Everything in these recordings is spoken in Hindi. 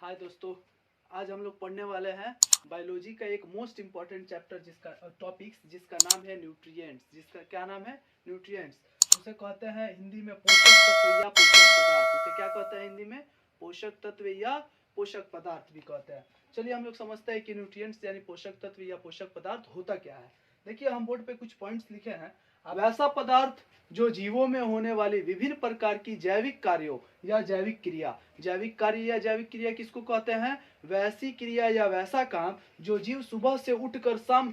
हाय दोस्तों, आज हम लोग पढ़ने वाले हैं बायोलॉजी का एक मोस्ट इम्पॉर्टेंट चैप्टर जिसका टॉपिक्स जिसका नाम है न्यूट्रिएंट्स। जिसका क्या नाम है? न्यूट्रिएंट्स। उसे कहते हैं हिंदी में पोषक तत्व या पोषक पदार्थ। उसे क्या कहते हैं हिंदी में? पोषक तत्व या पोषक पदार्थ भी कहते हैं। चलिए हम लोग समझते हैं कि न्यूट्रिएंट्स यानी पोषक तत्व या पोषक पदार्थ होता क्या है। देखिए हम बोर्ड पे कुछ पॉइंट्स लिखे हैं। अब ऐसा पदार्थ जो जीवों में होने वाली विभिन्न प्रकार की जैविक कार्यों या जैविक कार्य या जैविक क्रिया किसको कहते हैं? वैसी क्रिया या वैसा काम जो जीव सुबह से उठकर शाम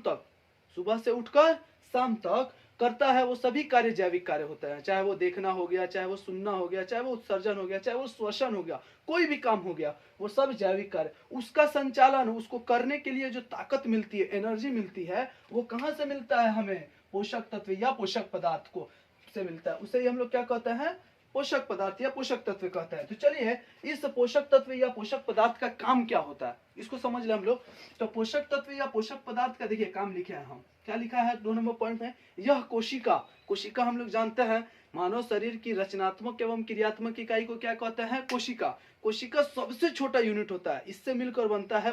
तक करता है, वो सभी कार्य जैविक कार्य होते हैं। चाहे वो देखना हो गया, चाहे वो सुनना हो गया, चाहे वो उत्सर्जन हो गया, चाहे वो श्वसन हो गया, कोई भी काम हो गया, वो सब जैविक कार्य। उसका संचालन, उसको करने के लिए जो ताकत मिलती है, एनर्जी मिलती है, वो कहाँ से मिलता है? हमें पोषक तत्व या पोषक पदार्थ को से मिलता है। उसे ही हम लोग क्या कहते हैं? पोषक पदार्थ या पोषक तत्व कहते हैं। तो चलिए इस पोषक तत्व या पोषक पदार्थ का काम क्या होता है इसको समझ ले हम लोग। तो पोषक तत्व या पोषक पदार्थ का देखिए काम लिखे हैं हम। क्या लिखा है? 2 नंबर पॉइंट में, यह कोशिका हम लोग जानते हैं मानव शरीर की रचनात्मक एवं क्रियात्मक इकाई को क्या कहते हैं? कोशिका सबसे छोटा यूनिट होता है। इससे मिलकर बनता है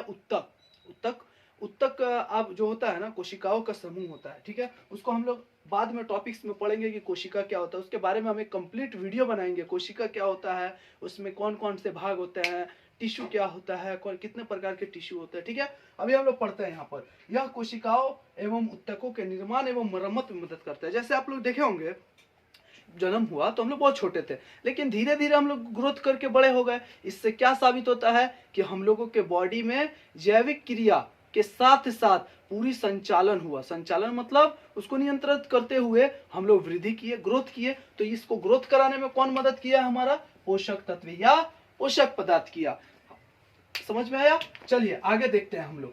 उत्तक अब जो होता है ना, कोशिकाओं का समूह होता है। ठीक है, उसको हम लोग बाद में टॉपिक्स में पढ़ेंगे कि कोशिका क्या होता है। उसके बारे में हम एक कंप्लीट वीडियो बनाएंगे। कोशिका क्या होता है, उसमें कौन कौन से भाग होते हैं, टिश्यू क्या होता है, कितने प्रकार के टिश्यू होते हैं। ठीक है, अभी हम लोग पढ़ते हैं यहाँ पर। यह कोशिकाओं एवं उत्तकों के निर्माण एवं मरम्मत में मदद करता है। जैसे आप लोग देखे होंगे, जन्म हुआ तो हम लोग बहुत छोटे थे, लेकिन धीरे धीरे हम लोग ग्रोथ करके बड़े हो गए। इससे क्या साबित होता है कि हम लोगों के बॉडी में जैविक क्रिया के साथ साथ पूरी संचालन हुआ। संचालन मतलब उसको नियंत्रित करते हुए हम लोग वृद्धि किए, ग्रोथ किए। तो इसको ग्रोथ कराने में कौन मदद किया? हमारा पोषक तत्व या पोषक पदार्थ किया। समझ में आया? चलिए आगे देखते हैं हम लोग।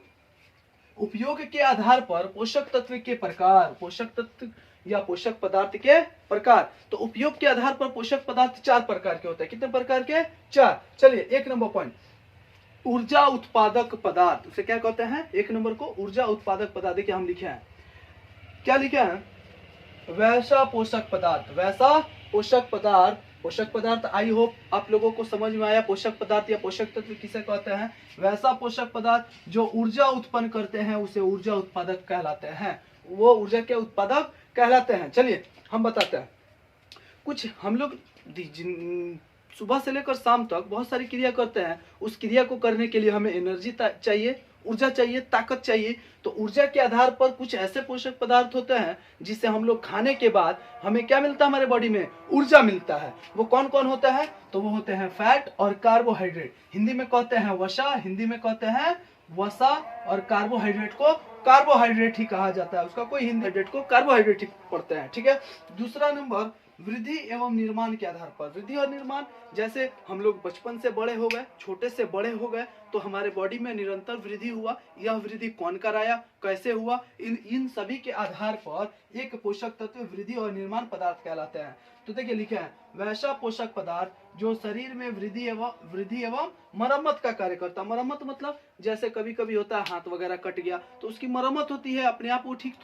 उपयोग के आधार पर पोषक तत्व के प्रकार, पोषक तत्व या पोषक पदार्थ के प्रकार। तो उपयोग के आधार पर पोषक पदार्थ 4 प्रकार के होते हैं। कितने प्रकार के? 4। चलिए 1 नंबर पॉइंट, ऊर्जा उत्पादक पदार्थ। उसे क्या कहते हैं? 1 नंबर को ऊर्जा उत्पादक पदार्थ। देखिए हम लिखे हैं, क्या लिखे हैं? वैसा पोषक पदार्थ। आई होप आप लोगों को समझ में आया पोषक पदार्थ या पोषक तत्व किसे कहते हैं। वैसा पोषक पदार्थ जो ऊर्जा उत्पन्न करते हैं उसे ऊर्जा उत्पादक कहलाते हैं। वो ऊर्जा के उत्पादक कहलाते हैं। चलिए हम बताते हैं कुछ। हम लोग सुबह से लेकर शाम तक बहुत सारी क्रिया करते हैं। उस क्रिया को करने के लिए हमें एनर्जी चाहिए, ऊर्जा चाहिए, ताकत चाहिए। तो ऊर्जा के आधार पर कुछ ऐसे पोषक पदार्थ होते हैं जिससे हम लोग खाने के बाद हमें क्या मिलता है? हमारे बॉडी में ऊर्जा मिलता है। वो कौन कौन होता है? तो वो होते हैं फैट और कार्बोहाइड्रेट। हिंदी में कहते हैं वसा, और कार्बोहाइड्रेट को कार्बोहाइड्रेट ही कहा जाता है। उसका कोई हिंदी हाइड्रेट को कार्बोहाइड्रेट ही पढ़ते हैं। ठीक है, दूसरा नंबर, वृद्धि एवं निर्माण के आधार पर। वृद्धि और निर्माण, जैसे हम लोग बचपन से बड़े हो गए, छोटे से बड़े हो गए, तो हमारे बॉडी में निरंतर वृद्धि हुआ। यह वृद्धि कौन कराया, कैसे हुआ, इन सभी के आधार पर एक पोषक तत्व वृद्धि और निर्माण पदार्थ कहलाते हैं। तो देखिए लिखे हैं, वैसा पोषक पदार्थ जो शरीर में वृद्धि एवं मरम्मत का कार्य करता है। मरम्मत मतलब जैसे कभी कभी होता है हाथ वगैरह कट गया तो उसकी मरम्मत होती है, अपने आप वो ठीक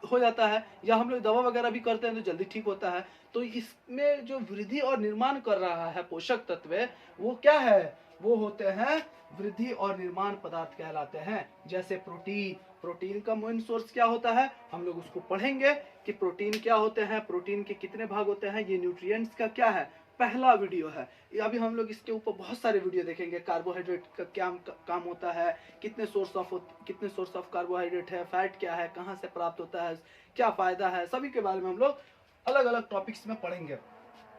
हो जाता है, या हम लोग दवा वगैरह भी करते हैं तो जल्दी ठीक होता है। तो इसमें जो वृद्धि और निर्माण कर रहा है पोषक तत्व, वो क्या है? वो होते हैं वृद्धि और निर्माण पदार्थ कहलाते हैं। जैसे प्रोटीन का मेन सोर्स क्या होता है? हम लोग उसको पढ़ेंगे कि प्रोटीन क्या होते हैं, प्रोटीन के कितने भाग होते हैं। ये न्यूट्रिएंट्स का क्या है? पहला वीडियो है। अभी हम लोग इसके ऊपर बहुत सारे वीडियो देखेंगे। कार्बोहाइड्रेट का क्या काम होता है, कितने सोर्स ऑफ कार्बोहाइड्रेट है, फैट क्या है, कहाँ से प्राप्त होता है, क्या फायदा है, सभी के बारे में हम लोग अलग अलग टॉपिक्स में पढ़ेंगे।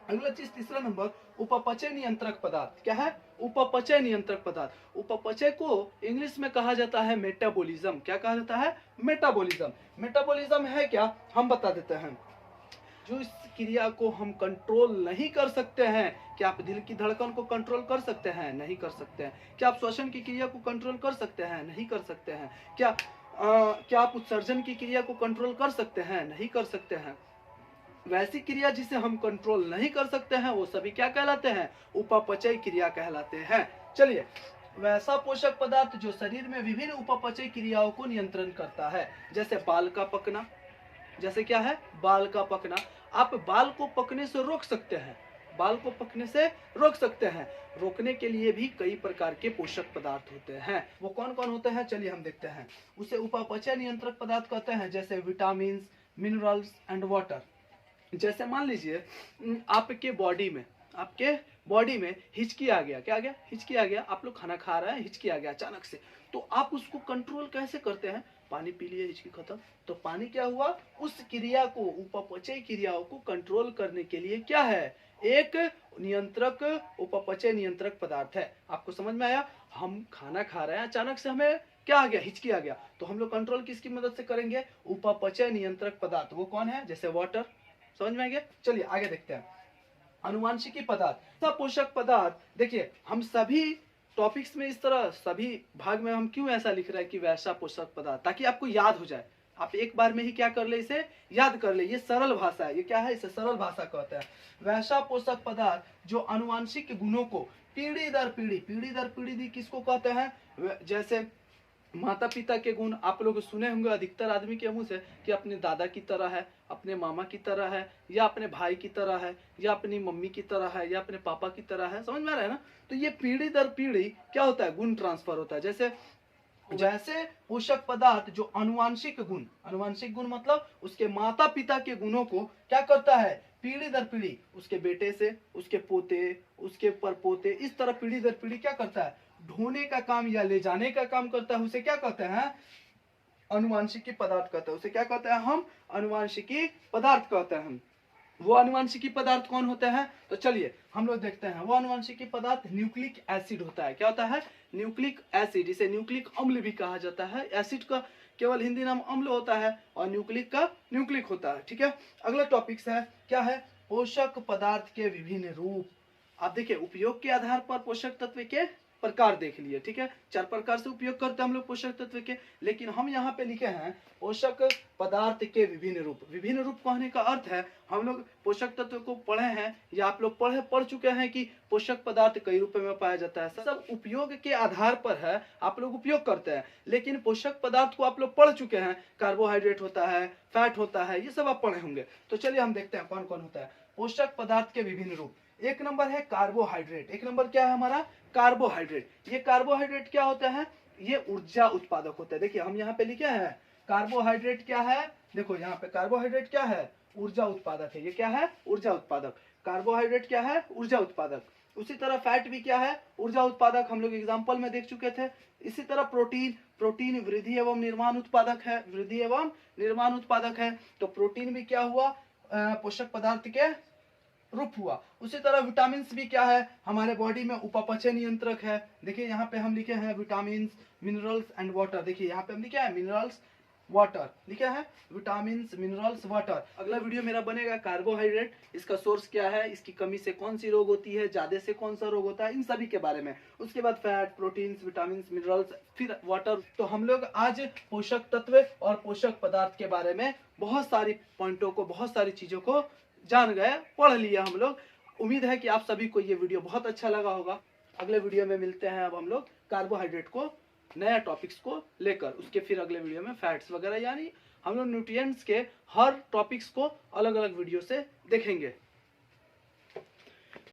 अगला चीज, तीसरा नंबर, उपपचय नियंत्रक पदार्थ। क्या है? उपपचय नियंत्रक पदार्थ। उपपचय को इंग्लिश में कहा जाता है मेटाबॉलिज्म। क्या कहा जाता है? मेटाबॉलिज्म। मेटाबॉलिज्म है क्या, हम बता देते हैं। जो इस क्रिया को हम कंट्रोल नहीं कर सकते हैं। क्या आप दिल की धड़कन को कंट्रोल कर सकते हैं? नहीं कर सकते हैं। क्या आप श्वसन की क्रिया को कंट्रोल कर सकते हैं? नहीं कर सकते हैं। क्या आप उत्सर्जन की क्रिया को कंट्रोल कर सकते हैं? नहीं कर सकते हैं। वैसी क्रिया जिसे हम कंट्रोल नहीं कर सकते हैं वो सभी क्या कहलाते हैं? उपपचय क्रिया कहलाते हैं। चलिए, वैसा पोषक पदार्थ जो शरीर में विभिन्न उपपचय क्रियाओं को नियंत्रण करता है। जैसे बाल का पकना। जैसे क्या है? बाल का पकना। आप बाल को पकने से रोक सकते हैं। बाल को पकने से रोक सकते हैं। रोकने के लिए भी कई प्रकार के पोषक पदार्थ होते हैं। वो कौन कौन होते हैं चलिए हम देखते हैं। उसे उपापचय नियंत्रक पदार्थ कहते हैं, जैसे विटामिन, मिनरल्स एंड वाटर। जैसे मान लीजिए आपके बॉडी में हिचकी आ गया, क्या आ गया, हिचकी आ गया, आप लोग खाना खा रहे हैं, हिचकी आ गया अचानक से, तो आप उसको कंट्रोल कैसे करते हैं, पानी पी लिए, हिचकी खत्म। तो पानी क्या हुआ, उस क्रिया को, उपापचय क्रियाओं को कंट्रोल करने के लिए क्या है, एक नियंत्रक, उपापचय नियंत्रक पदार्थ है। आपको समझ में आया। हम खाना खा रहे हैं, अचानक से हमें क्या आ गया, हिचकी आ गया, तो हम लोग कंट्रोल किसकी मदद से करेंगे, उपापचय नियंत्रक पदार्थ। वो कौन है, जैसे वाटर। समझ में आ गया। चलिए आगे देखते हैं। अनुवांशिकी पदार्थ, सब पोषक पदार्थ। देखिए हम सभी टॉपिक्स में इस तरह सभी भाग में हम क्यों ऐसा लिख रहे हैं कि वैसा पोषक पदार्थ, ताकि आपको याद हो जाए, आप एक बार में ही क्या कर ले, इसे याद कर ले। ये सरल भाषा है, ये क्या है, इसे सरल भाषा कहते हैं। वैसा पोषक पदार्थ जो अनुवांशिक गुणों को पीढ़ी दर पीढ़ी किसको कहते हैं, जैसे माता पिता के गुण। आप लोग सुने होंगे अधिकतर आदमी के मुंह से कि अपने दादा की तरह है, अपने मामा की तरह है, या अपने भाई की तरह है, या अपनी मम्मी की तरह है, या अपने पापा की तरह है। समझ में आ रहा है ना। तो ये पीढ़ी दर पीढ़ी क्या होता है, गुण ट्रांसफर होता है। जैसे पोषक पदार्थ जो अनुवांशिक गुण मतलब उसके माता पिता के गुणों को क्या करता है, पीढ़ी दर पीढ़ी, उसके बेटे से, उसके पोते, उसके परपोते, इस तरह पीढ़ी दर पीढ़ी क्या करता है, ढोने का काम या ले जाने का काम करता है। उसे क्या कहते हैं, अनुवांशिकी पदार्थ कहते हैं। उसे क्या कहते हैं हम, अनुवांशिकी पदार्थ कहते हैं। वो अनुवांशिकी पदार्थ कौन होते हैं, तो चलिए हम लोग देखते हैं। वो अनुवांशिकी पदार्थ न्यूक्लिक एसिड होता है। क्या होता है, न्यूक्लिक एसिड। इसे न्यूक्लिक अम्ल भी कहा जाता है। एसिड का केवल हिंदी नाम अम्ल होता है और न्यूक्लिक का न्यूक्लिक होता है। ठीक है। अगला टॉपिक है, क्या है, पोषक पदार्थ के विभिन्न रूप। आप देखिए उपयोग के आधार पर पोषक तत्व के प्रकार देख लिए। ठीक है, 4 प्रकार से उपयोग करते हैं हम लोग पोषक तत्व के, लेकिन हम यहाँ पे लिखे हैं पोषक पदार्थ के विभिन्न रूप। विभिन्न रूप कहने का अर्थ है हम लोग पोषक तत्व को पढ़े हैं, या आप लोग पढ़ चुके हैं कि पोषक पदार्थ कई रूपों में पाया जाता है। सब उपयोग के आधार पर है, आप लोग उपयोग करते हैं, लेकिन पोषक पदार्थ को आप लोग पढ़ चुके हैं। कार्बोहाइड्रेट होता है, फैट होता है, ये सब आप पढ़े होंगे। तो चलिए हम देखते हैं कौन कौन होता है पोषक पदार्थ के विभिन्न रूप। एक नंबर है कार्बोहाइड्रेट। एक नंबर क्या है हमारा, कार्बोहाइड्रेट। ये कार्बोहाइड्रेट क्या होता है, ये ऊर्जा उत्पादक होता है। देखिए हम यहाँ पे लिखे हैं कार्बोहाइड्रेट क्या है, देखो यहाँ पे कार्बोहाइड्रेट क्या है, ऊर्जा उत्पादक है। ये क्या है, ऊर्जा उत्पादक। कार्बोहाइड्रेट क्या है, ऊर्जा उत्पादक। उसी तरह फैट भी क्या है, ऊर्जा उत्पादक, हम लोग एग्जाम्पल में देख चुके थे। इसी तरह प्रोटीन वृद्धि एवं निर्माण उत्पादक है, वृद्धि एवं निर्माण उत्पादक है। तो प्रोटीन भी क्या हुआ, पोषक पदार्थ के रूप हुआ। उसी तरह विटामिन भी क्या है, हमारे बॉडी में उपापचय नियंत्रक है। देखिए यहाँ पे हम लिखे हैं विटामिन, मिनरल्स एंड वाटर। देखिए यहाँ पे हम लिखे हैं मिनरल्स, वाटर लिखे हैं, विटामिन, मिनरल्स, वाटर। अगला वीडियो मेरा बनेगा कार्बोहाइड्रेट, इसका सोर्स क्या है, इसकी कमी से कौन सी रोग होती है, ज्यादा से कौन सा रोग होता है, इन सभी के बारे में। उसके बाद फैट, प्रोटीन, विटामिन, मिनरल्स, फिर वाटर। तो हम लोग आज पोषक तत्व और पोषक पदार्थ के बारे में बहुत सारी पॉइंटों को, बहुत सारी चीजों को जान गए, पढ़ लिया हम लोग। उम्मीद है कि आप सभी को ये वीडियो बहुत अच्छा लगा होगा। अगले वीडियो में मिलते हैं अब हम लोग कार्बोहाइड्रेट को, नया टॉपिक्स को लेकर। उसके फिर अगले वीडियो में फैट्स वगैरह, यानी हम लोग न्यूट्रिएंट्स के हर टॉपिक्स को अलग अलग वीडियो से देखेंगे।